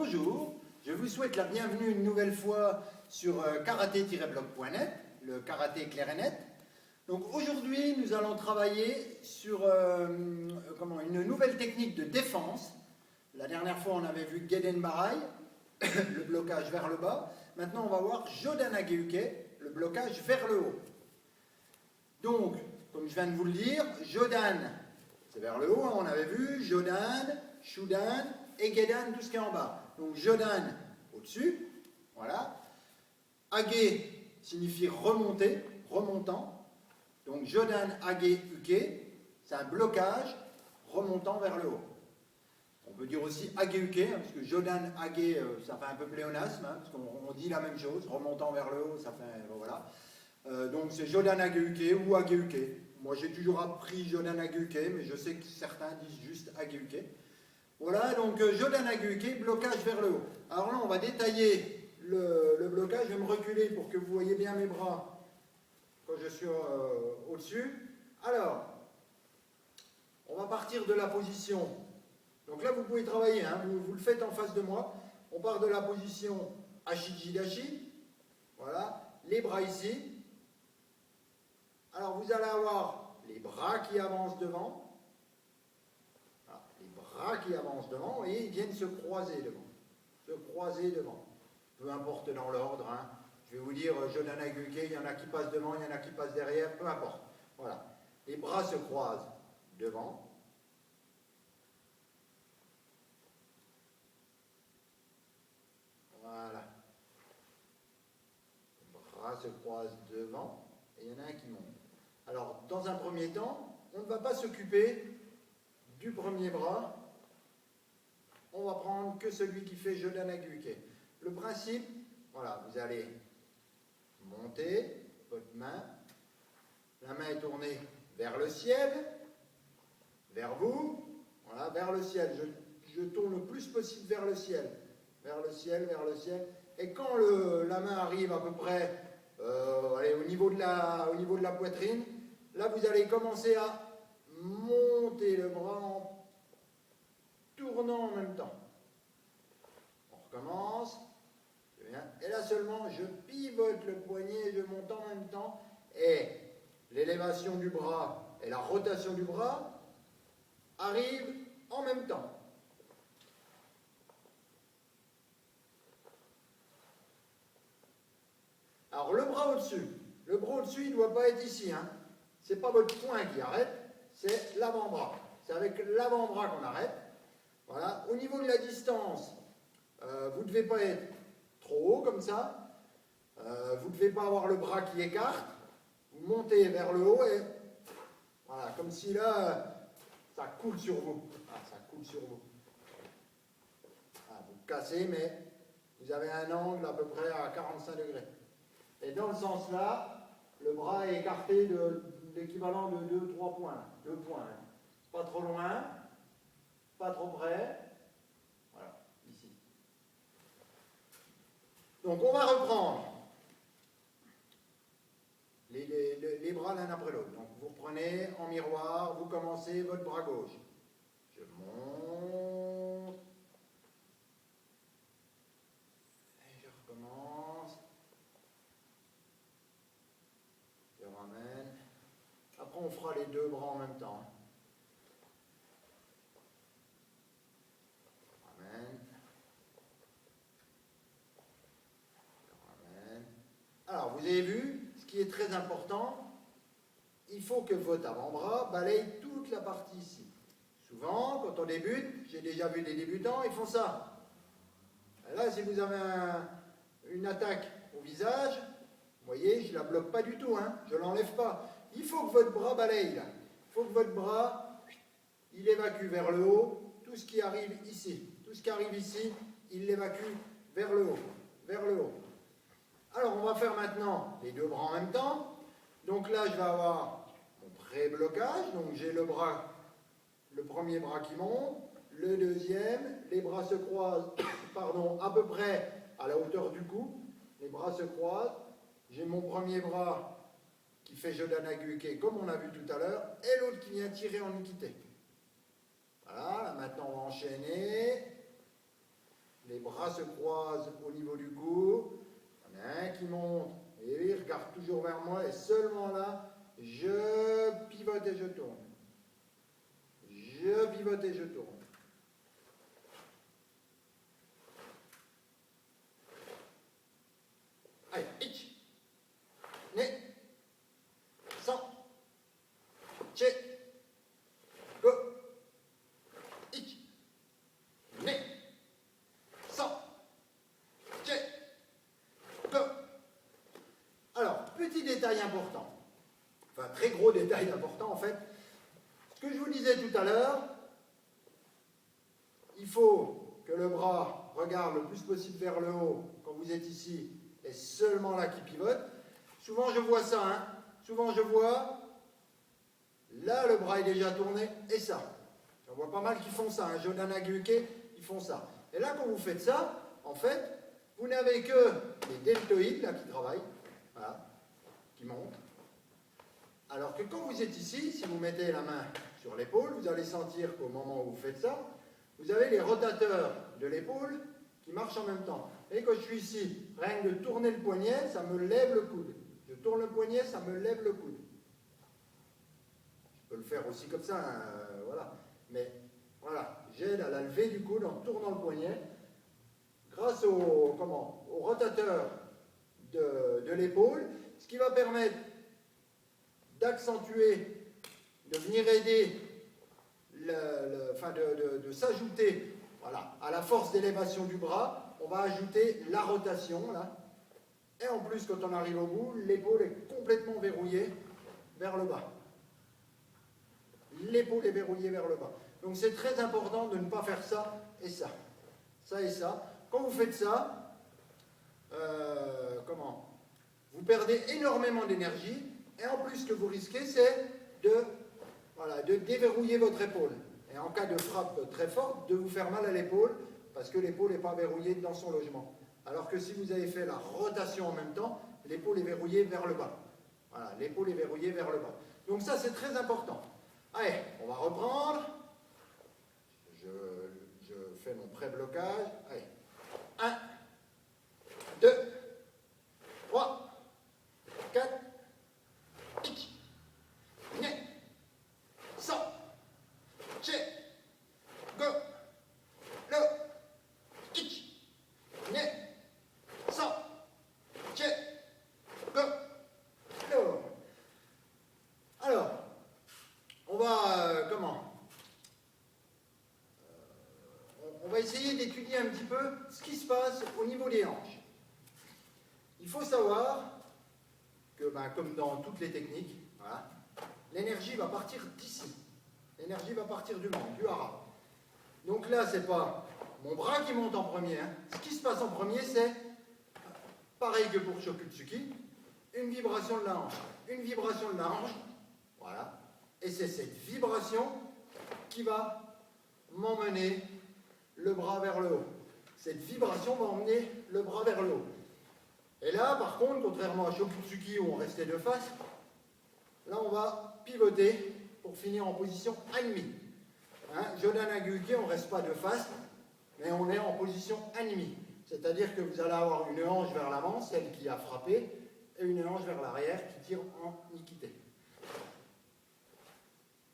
bonjour, je vous souhaite la bienvenue une nouvelle fois sur karaté-blog.net, le karaté clair et net. Donc aujourd'hui, nous allons travailler sur une nouvelle technique de défense. La dernière fois, on avait vu Geden Barai, le blocage vers le bas. Maintenant, on va voir Jodan Ageuke, le blocage vers le haut. Donc, comme je viens de vous le dire, Jodan, c'est vers le haut, hein, on avait vu, Jodan, Shudan et Gedan, tout ce qui est en bas. Donc Jodan au-dessus, voilà. Age signifie remonter, remontant. Donc Jodan Age Uke, c'est un blocage remontant vers le haut. On peut dire aussi Age Uke, hein, parce que Jodan Age, ça fait un peu pléonasme, hein, parce qu'on dit la même chose, remontant vers le haut, ça fait, voilà. Donc c'est Jodan Ageuke ou Ageuke. Moi j'ai toujours appris Jodan Ageuke, mais je sais que certains disent juste Ageuke. Voilà, donc Jodan Ageuke, blocage vers le haut. Alors là on va détailler le blocage. Je vais me reculer pour que vous voyez bien mes bras quand je suis au-dessus. Alors, on va partir de la position. Donc là vous pouvez travailler, hein, vous le faites en face de moi. On part de la position Ashijidashi. Voilà, les bras ici. Alors vous allez avoir les bras qui avancent devant, voilà, les bras qui avancent devant, et ils viennent se croiser devant, peu importe dans l'ordre, hein. Je vais vous dire, Jodan Ageuke, il y en a qui passent devant, il y en a qui passent derrière, peu importe, voilà, les bras se croisent devant, voilà, les bras se croisent devant, et il y en a un qui monte. Alors, dans un premier temps, on ne va pas s'occuper du premier bras. On va prendre que celui qui fait Jodan Ageuke. Le principe, voilà, vous allez monter votre main. La main est tournée vers le ciel, vers vous. Voilà, vers le ciel. Je tourne le plus possible vers le ciel. Vers le ciel, vers le ciel. Et quand la main arrive à peu près allez, au niveau de la poitrine, là vous allez commencer à monter le bras en tournant en même temps. On recommence. Et là seulement, je pivote le poignet, je monte en même temps. Et l'élévation du bras et la rotation du bras arrivent en même temps. Alors le bras au-dessus, il ne doit pas être ici, hein. Ce n'est pas votre poing qui arrête, c'est l'avant-bras. C'est avec l'avant-bras qu'on arrête. Voilà. Au niveau de la distance, vous ne devez pas être trop haut comme ça. Vous ne devez pas avoir le bras qui écarte. Vous montez vers le haut et voilà, comme si là, ça coule sur vous. Ah, ça coule sur vous. Ah, vous cassez, mais vous avez un angle à peu près à 45 degrés. Et dans le sens là, le bras est écarté de l'équivalent de 2-3 points. 2 points. Hein. Pas trop loin, pas trop près. Voilà, ici. Donc on va reprendre les bras l'un après l'autre. Donc vous reprenez en miroir, vous commencez votre bras gauche. Je monte. Et je recommence. Je ramène. Après, on fera les deux bras en même temps. Je ramène. Je ramène. Alors, vous avez vu, ce qui est très important, il faut que votre avant-bras balaye toute la partie ici. Souvent, quand on débute, j'ai déjà vu des débutants, ils font ça. Et là, si vous avez une attaque au visage, vous voyez, je ne la bloque pas du tout, hein, je ne l'enlève pas. Il faut que votre bras balaye là. Il faut que votre bras, il évacue vers le haut tout ce qui arrive ici. Tout ce qui arrive ici, il l'évacue vers le haut. Vers le haut. Alors, on va faire maintenant les deux bras en même temps. Donc là, je vais avoir mon pré-blocage. Donc j'ai le premier bras qui monte, le deuxième, les bras se croisent, pardon, à peu près à la hauteur du cou. Les bras se croisent. J'ai mon premier bras qui fait Jodan Ageuke comme on a vu tout à l'heure, et l'autre qui vient tirer en Ukite. Voilà, là maintenant on va enchaîner. Les bras se croisent au niveau du cou. Il y en a un qui monte et il regarde toujours vers moi et seulement là, je pivote et je tourne. Je pivote et je tourne. Allez, ich, ne, sans, che, go, ich, ne, sans, che, go. Alors, petit détail important, enfin très gros détail important en fait, ce que je vous disais tout à l'heure, il faut que le bras regarde le plus possible vers le haut quand vous êtes ici, et seulement là qui pivote. Souvent je vois ça, hein. Souvent je vois, là le bras est déjà tourné, et ça. J'en vois pas mal qui font ça, hein. Jodana Gyuke, ils font ça. Et là quand vous faites ça, en fait, vous n'avez que les deltoïdes là qui travaillent, voilà, qui montent. Alors que quand vous êtes ici, si vous mettez la main sur l'épaule, vous allez sentir qu'au moment où vous faites ça, vous avez les rotateurs de l'épaule qui marchent en même temps. Et quand je suis ici, rien que de tourner le poignet, ça me lève le coude. Je tourne le poignet, ça me lève le coude. Je peux le faire aussi comme ça, hein, voilà. Mais voilà, j'aide à la levée du coude en tournant le poignet grâce au rotateur de l'épaule, ce qui va permettre d'accentuer, de venir aider, de s'ajouter, voilà, à la force d'élévation du bras. On va ajouter la rotation là, et en plus quand on arrive au bout, l'épaule est complètement verrouillée vers le bas. L'épaule est verrouillée vers le bas. Donc c'est très important de ne pas faire ça et ça. Ça et ça. Quand vous faites ça, vous perdez énormément d'énergie, et en plus ce que vous risquez, c'est de déverrouiller votre épaule. Et en cas de frappe très forte, de vous faire mal à l'épaule, parce que l'épaule n'est pas verrouillée dans son logement. Alors que si vous avez fait la rotation en même temps, l'épaule est verrouillée vers le bas. Voilà, l'épaule est verrouillée vers le bas. Donc ça, c'est très important. Allez, on va reprendre. Je fais mon pré-blocage. Allez, 1, 2, 3, 4, 1, ne, sans, che, go, lo, ich, ne, sans, che, go, lo. Alors, on va, on va essayer d'étudier un petit peu ce qui se passe au niveau des hanches. Il faut savoir que, comme dans toutes les techniques, voilà, l'énergie va partir d'ici. L'énergie va partir du membre, du hara. Donc là, c'est pas mon bras qui monte en premier. Hein. Ce qui se passe en premier, c'est, pareil que pour Shokutsuki, une vibration de la hanche. Une vibration de la hanche, voilà. Et c'est cette vibration qui va m'emmener le bras vers le haut. Cette vibration va emmener le bras vers le haut. Et là, par contre, contrairement à Shokutsuki où on restait de face, là on va pivoter pour finir en position animi. Hein, Jodana Gyuke, on ne reste pas de face, mais on est en position animi. C'est-à-dire que vous allez avoir une hanche vers l'avant, celle qui a frappé, et une hanche vers l'arrière qui tire en nikité.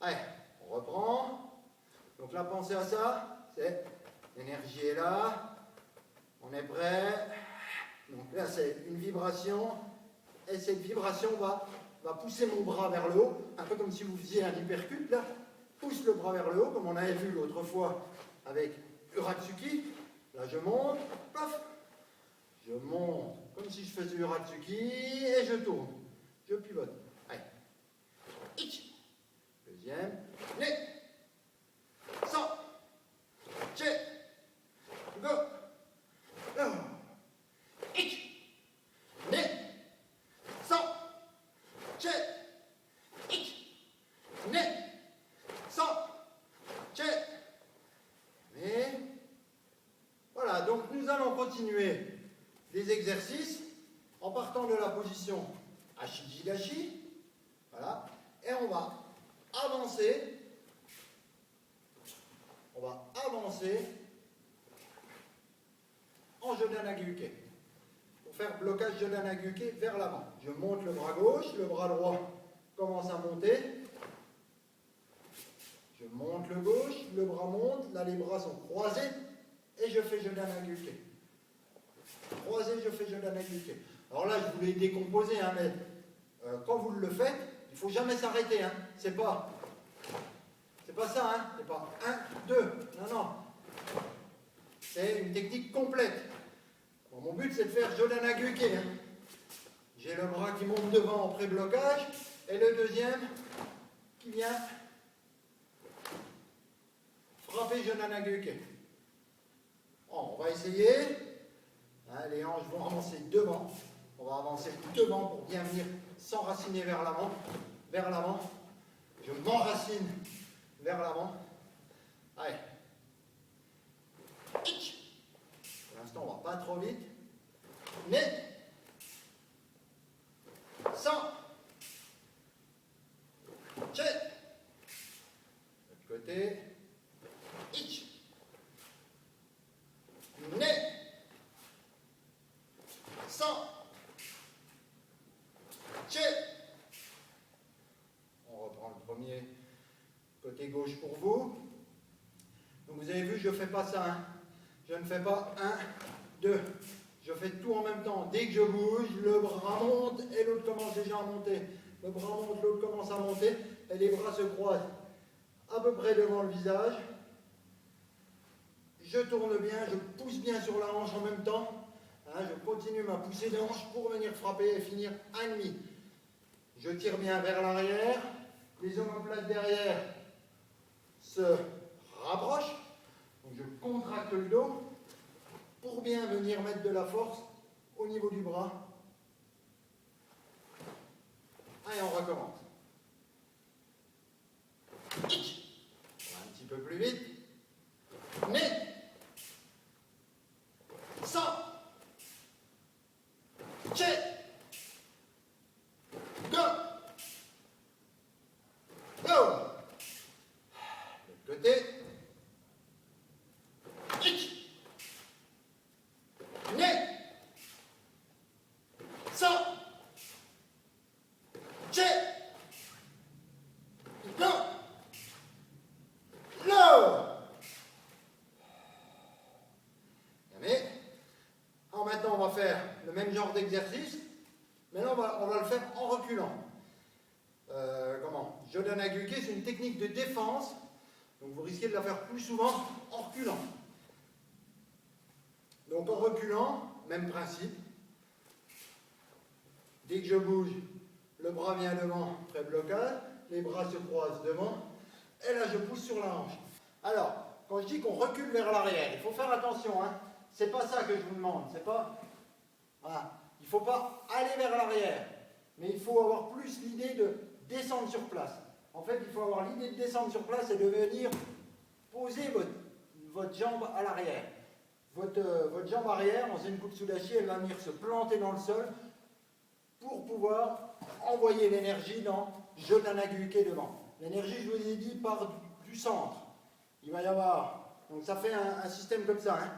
Allez, on reprend. Donc là, pensez à ça, c'est l'énergie est là, on est prêt. Donc là, c'est une vibration, et cette vibration va pousser mon bras vers le haut, un peu comme si vous faisiez un hypercute, là, pousse le bras vers le haut, comme on avait vu l'autre fois avec Uratsuki. Là, je monte, paf, je monte, comme si je faisais Uratsuki, et je tourne, je pivote. Allez, ich, deuxième, ne, sans, che, go, lo. Ich, ne, sans, che, ich, ne, sans, che. Mais, voilà, donc nous allons continuer les exercices en partant de la position Ashijidashi, voilà, et on va avancer Jodanaguke. Pour faire blocage Jodanaguke vers l'avant. Je monte le bras gauche, le bras droit commence à monter. Je monte le gauche, le bras monte, là les bras sont croisés et je fais Jodanaguke. Croisé, je fais Jodanaguke. Alors là, je voulais décomposer, hein, mais quand vous le faites, il ne faut jamais s'arrêter. Hein. C'est pas ça, hein. C'est pas 1, 2. Non, non. C'est une technique complète. Bon, mon but, c'est de faire Jodanaguke. Hein. J'ai le bras qui monte devant en pré-blocage et le deuxième qui vient frapper Jodanaguke. Bon, on va essayer. Hein, les hanches vont avancer devant. On va avancer devant pour bien venir s'enraciner vers l'avant. Vers l'avant. Je m'enracine vers l'avant. Allez. Pour l'instant, on ne va pas trop vite. Mais, sans. Check. De l'autre côté. Ich. Né. Sans. Check. On reprend le premier côté gauche pour vous. Donc vous avez vu, je ne fais pas ça. Hein. Je ne fais pas 1, 2. Je fais tout en même temps. Dès que je bouge, le bras monte et l'autre commence déjà à monter. Le bras monte, l'autre commence à monter et les bras se croisent à peu près devant le visage. Je tourne bien, je pousse bien sur la hanche en même temps. Hein, je continue ma poussée de hanche pour venir frapper et finir 1,5. Je tire bien vers l'arrière. Les omoplates derrière se rapprochent. Donc je contracte le dos pour bien venir mettre de la force au niveau du bras. Allez, on recommence. Un petit peu plus vite. Mais, sans, check, go, go. De l'autre côté. Maintenant, on va faire le même genre d'exercice, mais là, on va le faire en reculant. Jodanaguke, c'est une technique de défense, donc vous risquez de la faire plus souvent en reculant. Donc en reculant, même principe. Dès que je bouge, le bras vient devant, pré-blocage, les bras se croisent devant, et là je pousse sur la hanche. Alors, quand je dis qu'on recule vers l'arrière, il faut faire attention, hein. C'est pas ça que je vous demande, c'est pas... Voilà. Il ne faut pas aller vers l'arrière, mais il faut avoir plus l'idée de descendre sur place. En fait, il faut avoir l'idée de descendre sur place et de venir poser votre jambe à l'arrière. Votre jambe arrière, en Zenkutsudashi, elle va venir se planter dans le sol pour pouvoir envoyer l'énergie dans Jodanaguke devant. L'énergie, je vous ai dit, part du centre. Il va y avoir... Donc ça fait un système comme ça, hein.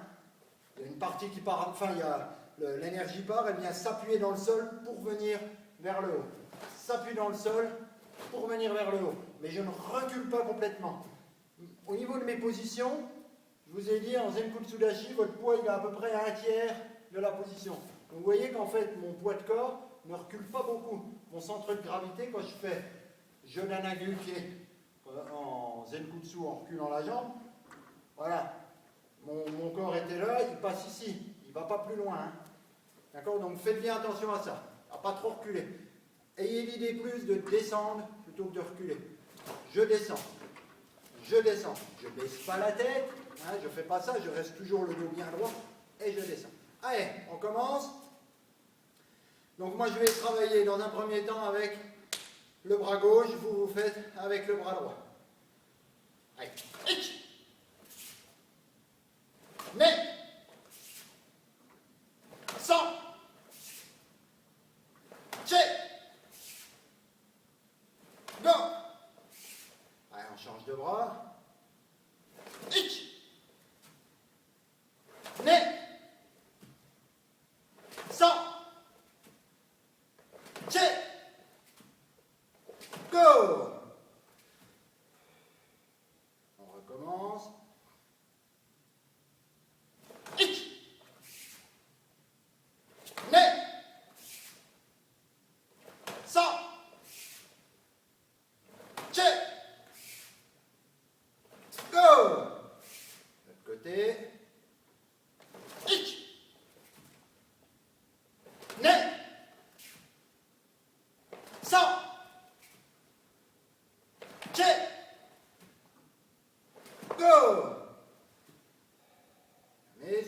Il y a une partie qui part, enfin, l'énergie part, elle vient s'appuyer dans le sol pour venir vers le haut. S'appuie dans le sol pour venir vers le haut. Mais je ne recule pas complètement. Au niveau de mes positions, je vous ai dit, en Zenkutsudashi, votre poids il est à peu près à 1/3 de la position. Donc vous voyez qu'en fait, mon poids de corps ne recule pas beaucoup. Mon centre de gravité, quand je fais Jodanaguke en Zenkutsu en reculant la jambe, voilà. Mon corps était là, il passe ici, il ne va pas plus loin. Hein. D'accord? Donc faites bien attention à ça, à ne pas trop reculer. Ayez l'idée plus de descendre plutôt que de reculer. Je descends, je descends. Je ne baisse pas la tête, hein, je ne fais pas ça, je reste toujours le dos bien droit et je descends. Allez, on commence. Donc moi je vais travailler dans un premier temps avec le bras gauche, vous faites avec le bras droit. Allez, mais, sans, check, go. Allez, on change de bras. Ich, né,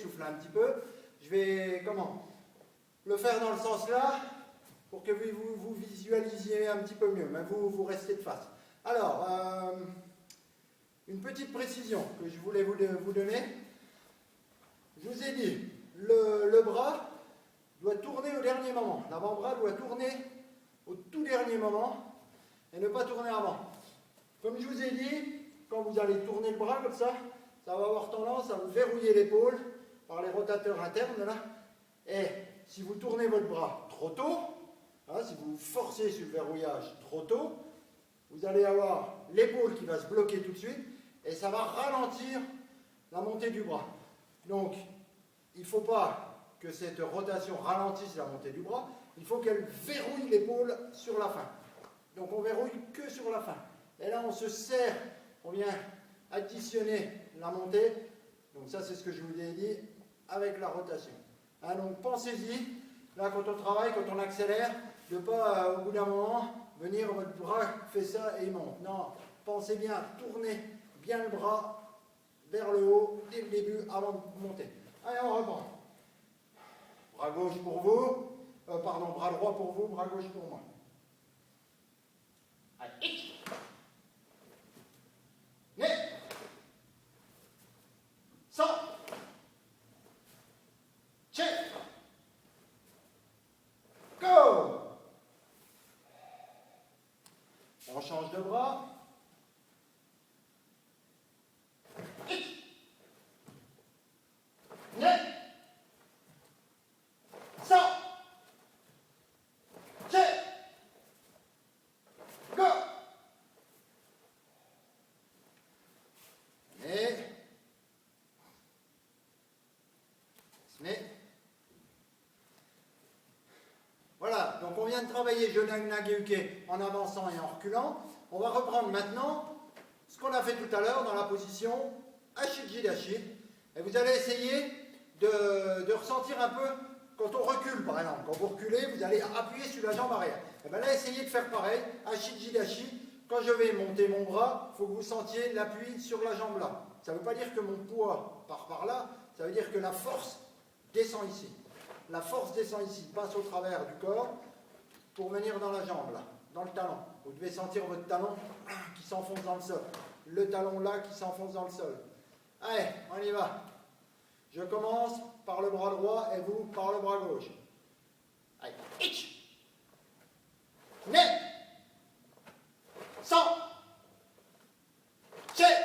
souffler un petit peu. Je vais, le faire dans le sens là, pour que vous visualisiez un petit peu mieux, mais vous restez de face. Alors, une petite précision que je voulais vous donner. Je vous ai dit, le bras doit tourner au dernier moment. L'avant-bras doit tourner au tout dernier moment et ne pas tourner avant. Comme je vous ai dit, quand vous allez tourner le bras comme ça va avoir tendance à vous verrouiller l'épaule par les rotateurs internes là. Et si vous tournez votre bras trop tôt, si vous forcez sur le verrouillage trop tôt, vous allez avoir l'épaule qui va se bloquer tout de suite et ça va ralentir la montée du bras. Donc, il ne faut pas que cette rotation ralentisse la montée du bras, il faut qu'elle verrouille l'épaule sur la fin. Donc, on verrouille que sur la fin. Et là, on se serre, on vient additionner la montée. Donc, ça, c'est ce que je vous ai dit avec la rotation. Donc, pensez-y, là, quand on travaille, quand on accélère, de ne pas, au bout d'un moment, venir, votre bras fait ça et il monte. Non, pensez bien, tournez bien le bras vers le haut dès le début avant de monter. Allez, on reprend. Bras gauche pour vous, bras droit pour vous, bras gauche pour moi. Allez, nez, 100, check, go. On change de bras. Nez, 100, check, go. Voilà, donc on vient de travailler Jōnan-Nage-Uke en avançant et en reculant. On va reprendre maintenant ce qu'on a fait tout à l'heure dans la position Ashijidashi. Et vous allez essayer de ressentir un peu quand on recule, par exemple. Quand vous reculez, vous allez appuyer sur la jambe arrière. Et bien là, essayez de faire pareil, Ashijidashi. Quand je vais monter mon bras, il faut que vous sentiez l'appui sur la jambe là. Ça ne veut pas dire que mon poids part par là, ça veut dire que la force descend ici. La force descend ici, passe au travers du corps pour venir dans la jambe là, dans le talon. Vous devez sentir votre talon qui s'enfonce dans le sol. Le talon là qui s'enfonce dans le sol. Allez, on y va. Je commence par le bras droit et vous par le bras gauche. Allez, itch. Nez. 100. Check.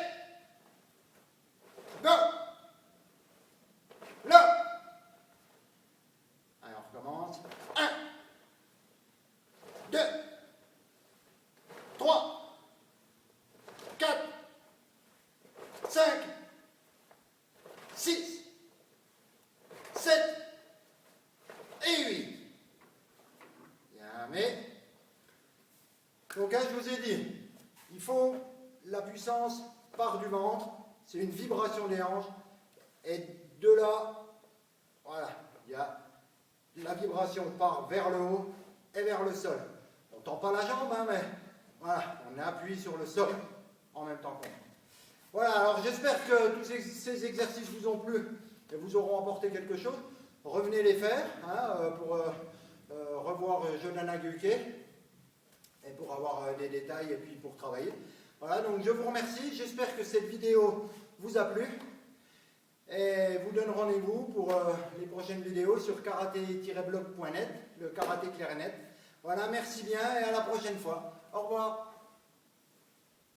Go. Là. Allez, on recommence. 1, 2, 3, 4, 5, 6, 7 et 8. Bien, mais... Donc, je vous ai dit, il faut la puissance part du ventre, c'est une vibration des hanches, et de là, voilà, il y a la vibration part vers le haut et vers le sol. On ne tend pas la jambe, mais voilà, on appuie sur le sol en même temps qu'on. Voilà, alors j'espère que tous ces exercices vous ont plu et vous auront apporté quelque chose. Revenez les faire pour revoir Jōnan-Nage-Uke et pour avoir des détails et puis pour travailler. Voilà, donc je vous remercie. J'espère que cette vidéo vous a plu. Et vous donne rendez-vous pour les prochaines vidéos sur karaté-blog.net, le karaté clair et net. Voilà, merci bien et à la prochaine fois. Au revoir.